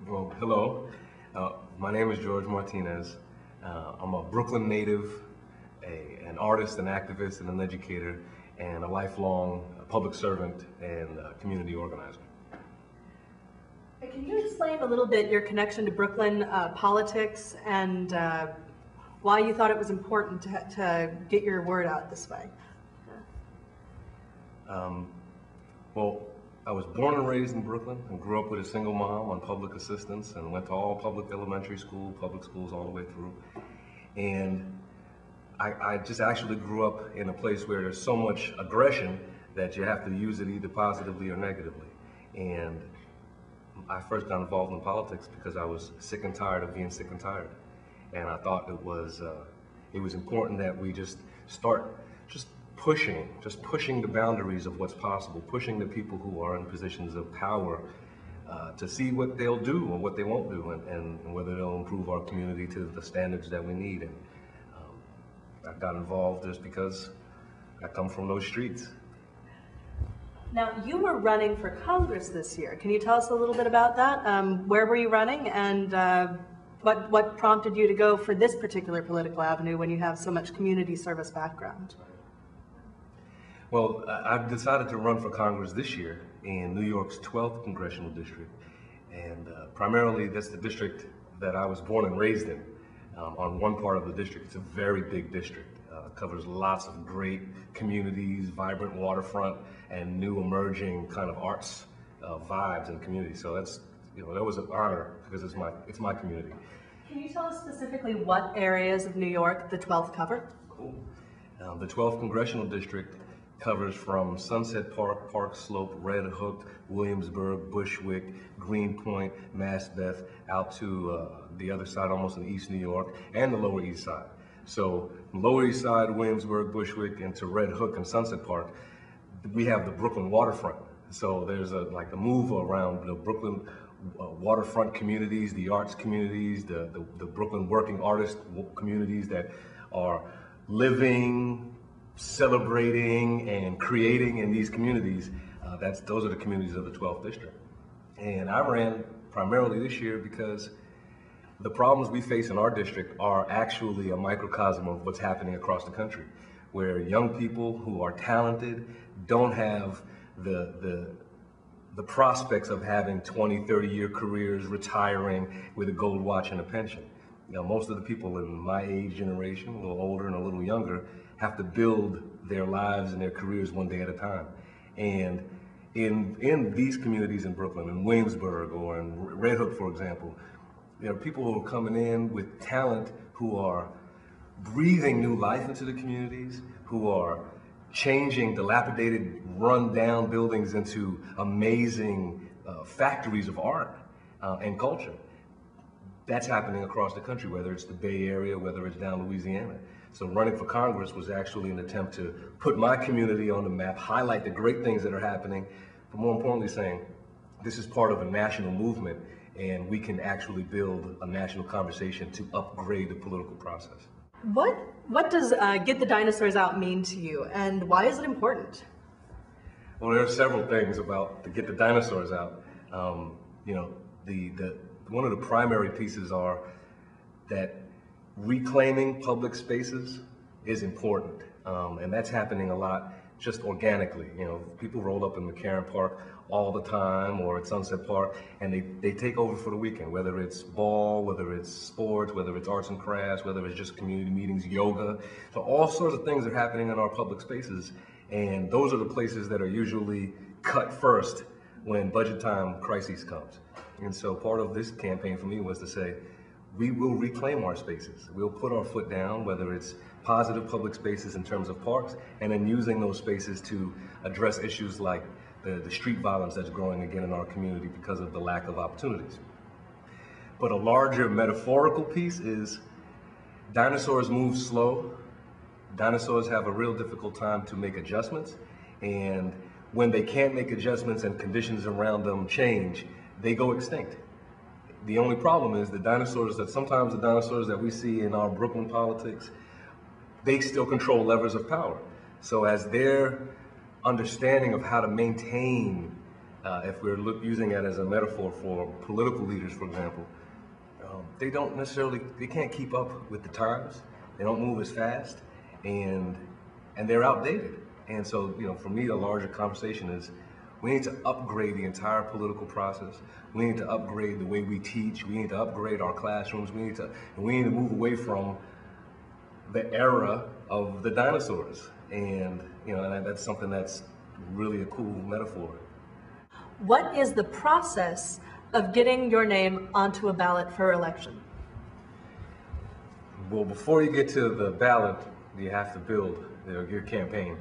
Well, hello. My name is George Martinez. I'm a Brooklyn native, an artist, an activist, and an educator, and a lifelong public servant and community organizer. Can you explain a little bit your connection to Brooklyn politics and why you thought it was important to get your word out this way? Well, I was born and raised in Brooklyn and grew up with a single mom on public assistance and went to all public elementary school, public schools all the way through. And I just actually grew up in a place where there's so much aggression that you have to use it either positively or negatively. And I first got involved in politics because I was sick and tired of being sick and tired. And I thought it was important that we just start pushing the boundaries of what's possible, pushing the people who are in positions of power to see what they'll do or what they won't do, and whether they'll improve our community to the standards that we need. And I got involved just because I come from those streets. Now, you were running for Congress this year. Can you tell us a little bit about that? Where were you running, and what prompted you to go for this particular political avenue when you have so much community service background? Well, I've decided to run for Congress this year in New York's 12th Congressional District, and primarily that's the district that I was born and raised in. On one part of the district, it's a very big district. It covers lots of great communities, vibrant waterfront, and new emerging kind of arts vibes in the community. So that's, that was an honor because it's my community. Can you tell us specifically what areas of New York the 12th cover? Cool. The 12th Congressional District covers from Sunset Park, Park Slope, Red Hook, Williamsburg, Bushwick, Greenpoint, Maspeth, out to the other side, almost in East New York, and the Lower East Side. So from Lower East Side, Williamsburg, Bushwick, and to Red Hook and Sunset Park, we have the Brooklyn waterfront. So there's a move around the Brooklyn waterfront communities, the arts communities, the Brooklyn working artist communities that are living, celebrating, and creating in these communities. Those are the communities of the 12th District. And I ran primarily this year because the problems we face in our district are actually a microcosm of what's happening across the country, where young people who are talented don't have the prospects of having 20, 30-year careers, retiring with a gold watch and a pension. Most of the people in my age generation, a little older and a little younger, have to build their lives and their careers one day at a time. And in these communities in Brooklyn, in Williamsburg or in Red Hook, for example, there are people who are coming in with talent who are breathing new life into the communities, who are changing dilapidated, run-down buildings into amazing factories of art and culture. That's happening across the country, whether it's the Bay Area, whether it's down Louisiana. So running for Congress was actually an attempt to put my community on the map, highlight the great things that are happening, but more importantly saying, this is part of a national movement and we can actually build a national conversation to upgrade the political process. What does Get the Dinosaurs Out mean to you, and why is it important? Well, there are several things about the Get the Dinosaurs Out. One of the primary pieces are that reclaiming public spaces is important, and that's happening a lot just organically. People roll up in McCarran Park all the time or at Sunset Park, and they take over for the weekend, whether it's ball, whether it's sports, whether it's arts and crafts, whether it's just community meetings, yoga. So all sorts of things are happening in our public spaces, and those are the places that are usually cut first when budget time crisis comes. And so part of this campaign for me was to say, we will reclaim our spaces. We'll put our foot down, whether it's positive public spaces in terms of parks, and then using those spaces to address issues like the street violence that's growing again in our community because of the lack of opportunities. But a larger metaphorical piece is dinosaurs move slow. Dinosaurs have a real difficult time to make adjustments, and when they can't make adjustments and conditions around them change, they go extinct. The only problem is sometimes the dinosaurs that we see in our Brooklyn politics, they still control levers of power. So as their understanding of how to maintain if we're using it as a metaphor for political leaders, for example, they don't necessarily, they can't keep up with the times. They don't move as fast, and they're outdated. And so, for me, the larger conversation is we need to upgrade the entire political process. We need to upgrade the way we teach. We need to upgrade our classrooms. We need to move away from the era of the dinosaurs. And and that's something that's really a cool metaphor. What is the process of getting your name onto a ballot for election? Well, before you get to the ballot, you have to build your campaign.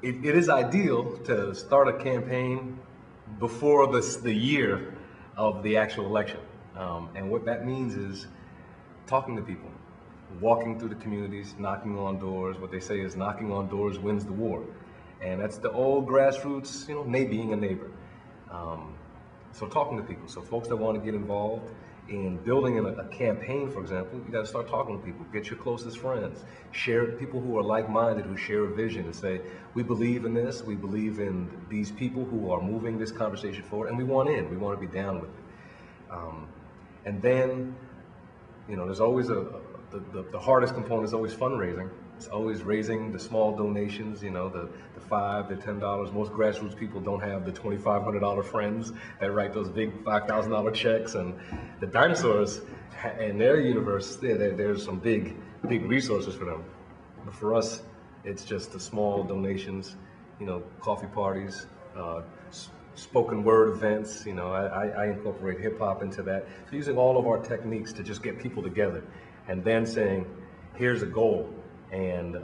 It is ideal to start a campaign before the year of the actual election. And what that means is talking to people, walking through the communities, knocking on doors. What they say is knocking on doors wins the war. And that's the old grassroots, being a neighbor. So talking to people. So folks that want to get involved in building a campaign, for example, you got to start talking to people. Get your closest friends. Share people who are like-minded, who share a vision, and say, we believe in this. We believe in these people who are moving this conversation forward, and we want in. We want to be down with it. And then, there's always the hardest component is always fundraising. It's always raising the small donations, the $5, the $10. Most grassroots people don't have the $2,500 friends that write those big $5,000 checks. And the dinosaurs, in their universe, there's some big resources for them. But for us, it's just the small donations, coffee parties, spoken word events. I incorporate hip hop into that. So using all of our techniques to just get people together, and then saying, here's a goal. And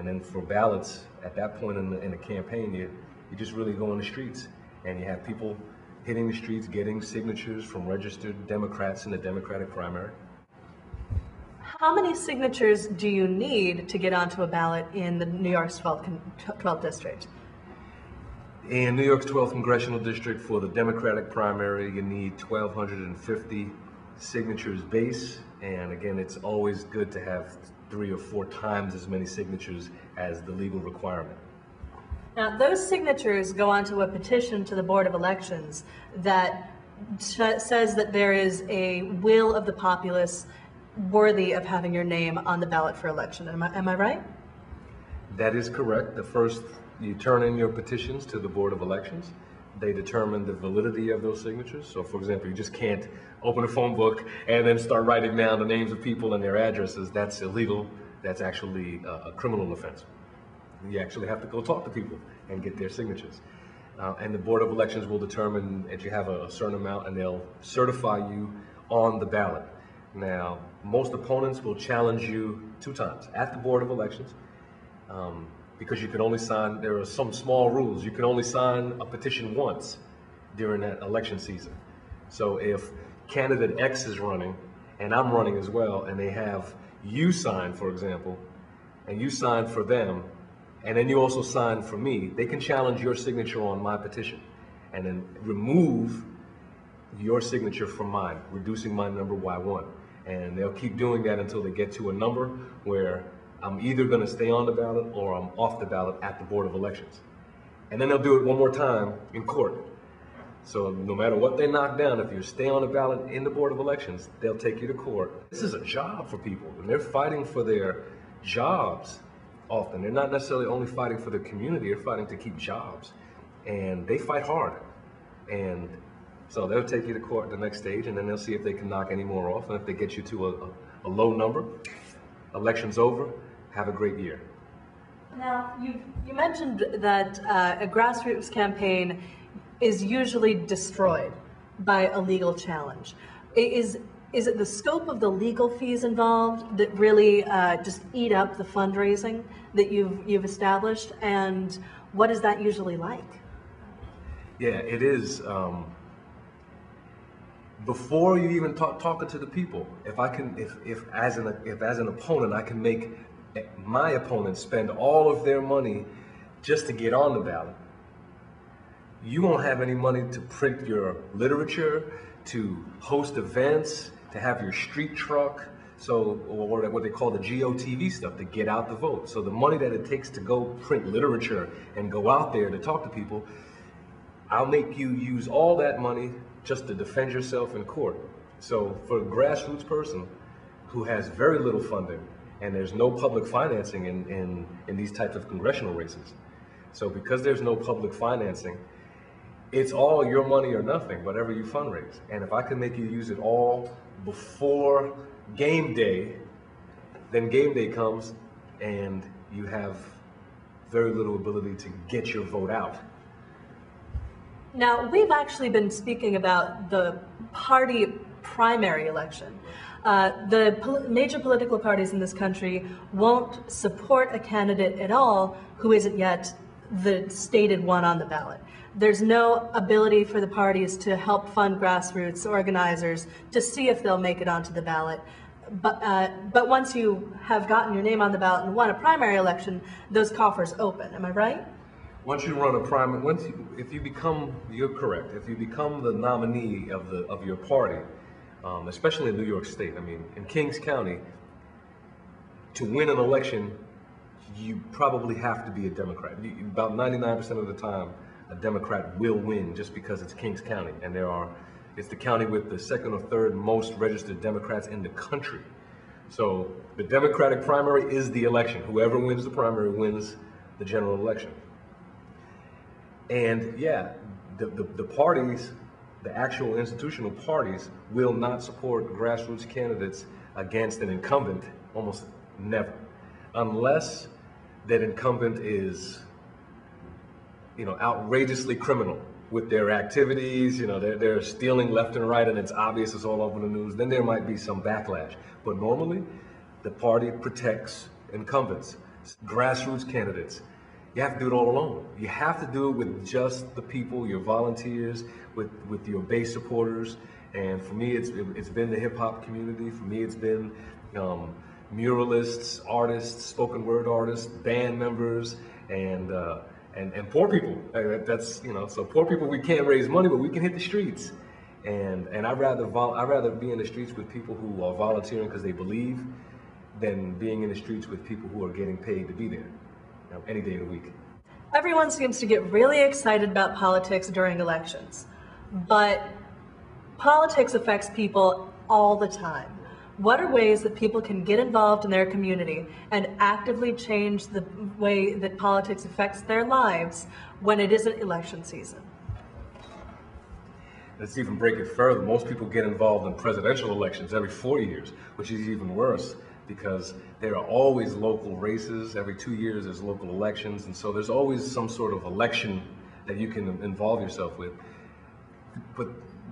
then for ballots, at that point in the campaign, you just really go on the streets, and you have people hitting the streets, getting signatures from registered Democrats in the Democratic primary. How many signatures do you need to get onto a ballot in the New York's 12th district? In New York's 12th Congressional District, for the Democratic primary, you need 1,250 signatures base. And again, it's always good to have 3 or 4 times as many signatures as the legal requirement. Now, those signatures go onto a petition to the Board of Elections that says that there is a will of the populace worthy of having your name on the ballot for election. Am I right? That is correct. First, you turn in your petitions to the Board of Elections. They determine the validity of those signatures. So, for example, you just can't open a phone book and then start writing down the names of people and their addresses. That's illegal. That's actually a criminal offense. You actually have to go talk to people and get their signatures. And the Board of Elections will determine that you have a certain amount, and they'll certify you on the ballot. Now, most opponents will challenge you 2 times at the Board of Elections. Because you can only sign, there are some small rules. You can only sign a petition once during that election season. So if candidate X is running, and I'm running as well, and they have you sign, for example, and you sign for them, and then you also sign for me, they can challenge your signature on my petition, and then remove your signature from mine, reducing my number by 1. And they'll keep doing that until they get to a number where I'm either going to stay on the ballot or I'm off the ballot at the Board of Elections. And then they'll do it one more time in court. So no matter what they knock down, if you stay on the ballot in the Board of Elections, they'll take you to court. This is a job for people, and they're fighting for their jobs often. They're not necessarily only fighting for their community, they're fighting to keep jobs. And they fight hard. And so they'll take you to court the next stage, and then they'll see if they can knock any more off. And if they get you to a low number, election's over. Have a great year. Now, you mentioned that a grassroots campaign is usually destroyed by a legal challenge. Is it the scope of the legal fees involved that really just eat up the fundraising that you've established, and what is that usually like? Yeah, it is. Before you even talking to the people, if as an opponent I can make my opponents spend all of their money just to get on the ballot, you won't have any money to print your literature, to host events, to have your street truck, or what they call the GOTV stuff, to get out the vote. So the money that it takes to go print literature and go out there to talk to people, I'll make you use all that money just to defend yourself in court. So for a grassroots person who has very little funding, and there's no public financing in these types of congressional races. So because there's no public financing, it's all your money or nothing, whatever you fundraise. And if I can make you use it all before game day, then game day comes and you have very little ability to get your vote out. Now, we've actually been speaking about the party primary election. Major political parties in this country won't support a candidate at all who isn't yet the stated one on the ballot. There's no ability for the parties to help fund grassroots organizers to see if they'll make it onto the ballot. But once you have gotten your name on the ballot and won a primary election, those coffers open. Am I right? Once you run a primary, if you become, you're correct. If you become the nominee of your party, especially in New York State, I mean, in Kings County, to win an election, you probably have to be a Democrat. About 99% of the time, a Democrat will win just because it's Kings County, and it's the county with the second or third most registered Democrats in the country. So the Democratic primary is the election. Whoever wins the primary wins the general election. And yeah, the parties, the actual institutional parties, will not support grassroots candidates against an incumbent, almost never, unless that incumbent is, outrageously criminal with their activities. They're stealing left and right, and it's obvious, it's all over the news. Then there might be some backlash. But normally, the party protects incumbents, grassroots candidates. You have to do it all alone. You have to do it with just the people, your volunteers, with your base supporters. And for me, it's been the hip hop community. For me, it's been muralists, artists, spoken word artists, band members, and poor people. So poor people, we can't raise money, but we can hit the streets. And I'd rather be in the streets with people who are volunteering because they believe than being in the streets with people who are getting paid to be there. Any day of the week. Everyone seems to get really excited about politics during elections, but politics affects people all the time. What are ways that people can get involved in their community and actively change the way that politics affects their lives when it isn't election season? Let's even break it further. Most people get involved in presidential elections every 4 years, which is even worse, because there are always local races. Every 2 years there's local elections, and so there's always some sort of election that you can involve yourself with. But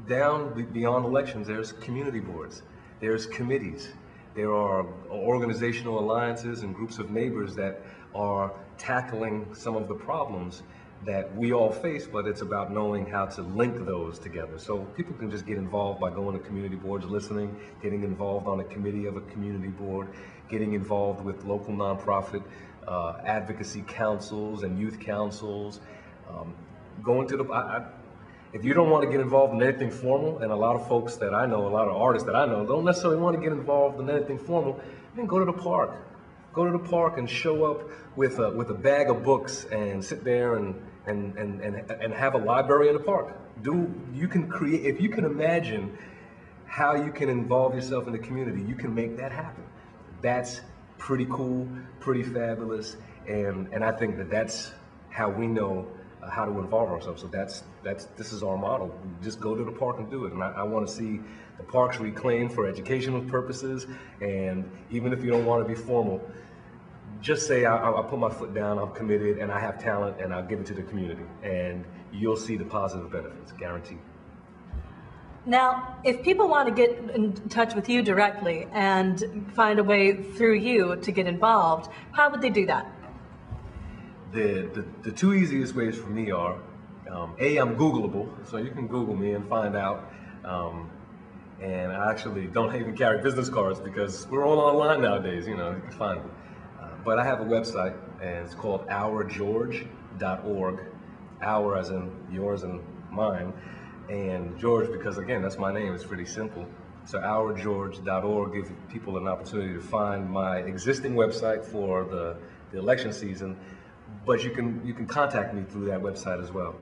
beyond elections, there's community boards, there's committees, there are organizational alliances and groups of neighbors that are tackling some of the problems that we all face, but it's about knowing how to link those together. So people can just get involved by going to community boards, listening, getting involved on a committee of a community board, getting involved with local nonprofit advocacy councils and youth councils, going to if you don't want to get involved in anything formal, and a lot of folks that I know, a lot of artists that I know, don't necessarily want to get involved in anything formal, then go to the park. Go to the park and show up with a bag of books and sit there and have a library in the park. If you can imagine how you can involve yourself in the community, you can make that happen. That's pretty cool, pretty fabulous, and I think that's how we know how to involve ourselves. So this is our model. Just go to the park and do it. And I want to see the parks reclaimed for educational purposes. And even if you don't want to be formal, just say I'll put my foot down, I'm committed, and I have talent, and I'll give it to the community. And you'll see the positive benefits, guaranteed. Now, if people want to get in touch with you directly and find a way through you to get involved, how would they do that? The two easiest ways for me are, I'm Googleable, so you can Google me and find out. And I actually don't even carry business cards because we're all online nowadays, you can find them. But I have a website, and it's called ourgeorge.org, our as in yours and mine, and George because, again, that's my name. It's pretty simple. So ourgeorge.org gives people an opportunity to find my existing website for the election season, but you can contact me through that website as well.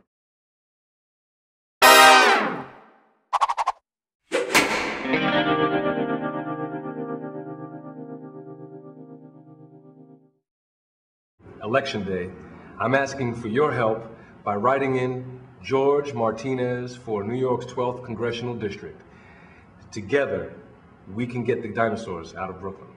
Election Day, I'm asking for your help by writing in George Martinez for New York's 12th Congressional District. Together, we can get the dinosaurs out of Brooklyn.